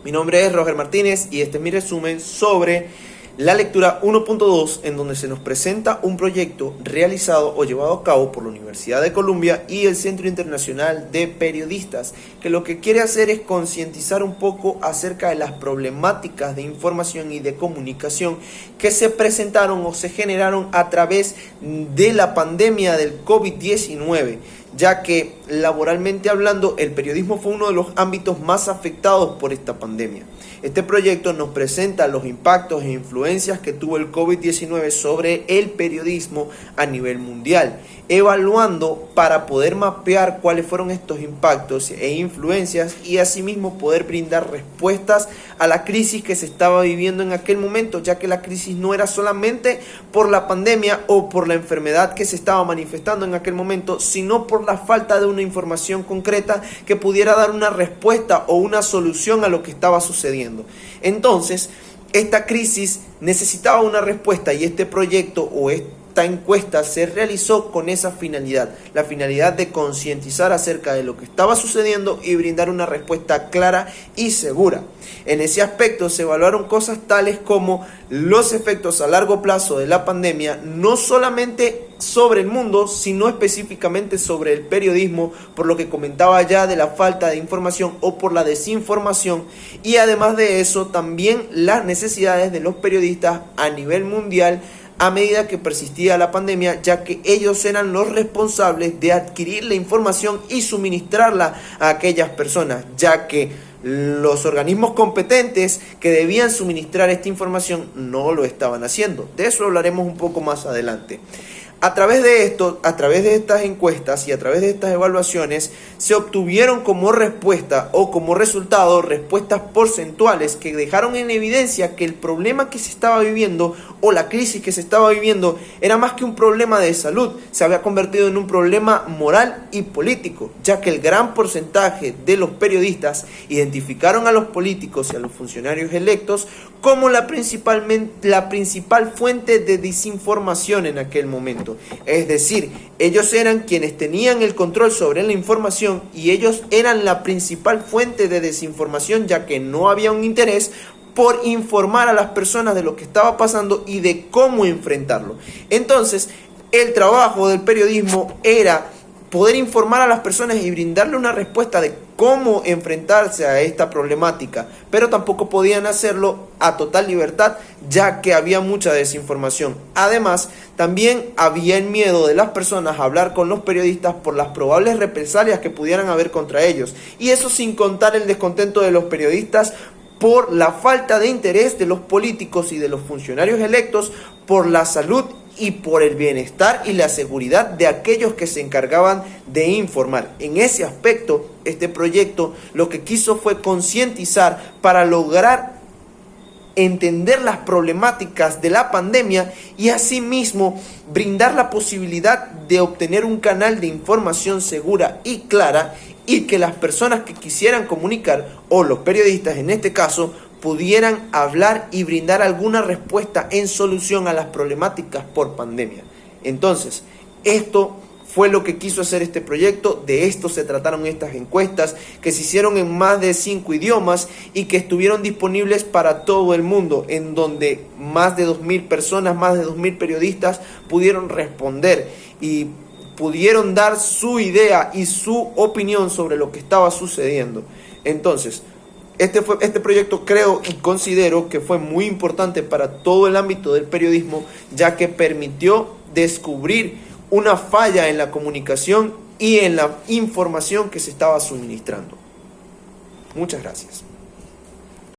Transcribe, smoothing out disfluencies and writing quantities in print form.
Mi nombre es Roger Martínez y este es mi resumen sobre la lectura 1.2, en donde se nos presenta un proyecto realizado o llevado a cabo por la Universidad de Columbia y el Centro Internacional de Periodistas, que lo que quiere hacer es concientizar un poco acerca de las problemáticas de información y de comunicación que se presentaron o se generaron a través de la pandemia del COVID-19, ya que laboralmente hablando el periodismo fue uno de los ámbitos más afectados por esta pandemia. Este proyecto nos presenta los impactos e influencias que tuvo el COVID-19 sobre el periodismo a nivel mundial, evaluando para poder mapear cuáles fueron estos impactos e influencias y asimismo poder brindar respuestas a la crisis que se estaba viviendo en aquel momento, ya que la crisis no era solamente por la pandemia o por la enfermedad que se estaba manifestando en aquel momento, sino por la falta de una información concreta que pudiera dar una respuesta o una solución a lo que estaba sucediendo. Entonces, esta crisis necesitaba una respuesta y este proyecto o esta encuesta se realizó con esa finalidad, la finalidad de concientizar acerca de lo que estaba sucediendo y brindar una respuesta clara y segura. En ese aspecto se evaluaron cosas tales como los efectos a largo plazo de la pandemia, no solamente sobre el mundo, sino específicamente sobre el periodismo, por lo que comentaba ya de la falta de información o por la desinformación, y además de eso también las necesidades de los periodistas a nivel mundial a medida que persistía la pandemia, ya que ellos eran los responsables de adquirir la información y suministrarla a aquellas personas, ya que los organismos competentes que debían suministrar esta información no lo estaban haciendo. De eso hablaremos un poco más adelante. A través de esto, a través de estas encuestas y a través de estas evaluaciones, se obtuvieron como respuesta o como resultado respuestas porcentuales que dejaron en evidencia que el problema que se estaba viviendo o la crisis que se estaba viviendo era más que un problema de salud, se había convertido en un problema moral y político, ya que el gran porcentaje de los periodistas identificaron a los políticos y a los funcionarios electos como la principal fuente de desinformación en aquel momento. Es decir, ellos eran quienes tenían el control sobre la información y ellos eran la principal fuente de desinformación, ya que no había un interés por informar a las personas de lo que estaba pasando y de cómo enfrentarlo. Entonces, el trabajo del periodismo era poder informar a las personas y brindarle una respuesta de cómo enfrentarse a esta problemática, pero tampoco podían hacerlo a total libertad, ya que había mucha desinformación. Además, también había el miedo de las personas a hablar con los periodistas por las probables represalias que pudieran haber contra ellos, y eso sin contar el descontento de los periodistas por la falta de interés de los políticos y de los funcionarios electos por la salud y por el bienestar y la seguridad de aquellos que se encargaban de informar. En ese aspecto, este proyecto lo que quiso fue concientizar para lograr entender las problemáticas de la pandemia y asimismo brindar la posibilidad de obtener un canal de información segura y clara, y que las personas que quisieran comunicar, o los periodistas en este caso, pudieran hablar y brindar alguna respuesta en solución a las problemáticas por pandemia. Entonces, esto fue lo que quiso hacer este proyecto. De esto se trataron estas encuestas, que se hicieron en más de 5 idiomas y que estuvieron disponibles para todo el mundo, en donde más de 2.000 personas, más de 2.000 periodistas pudieron responder y pudieron dar su idea y su opinión sobre lo que estaba sucediendo. Entonces, este proyecto creo y considero que fue muy importante para todo el ámbito del periodismo, ya que permitió descubrir una falla en la comunicación y en la información que se estaba suministrando. Muchas gracias.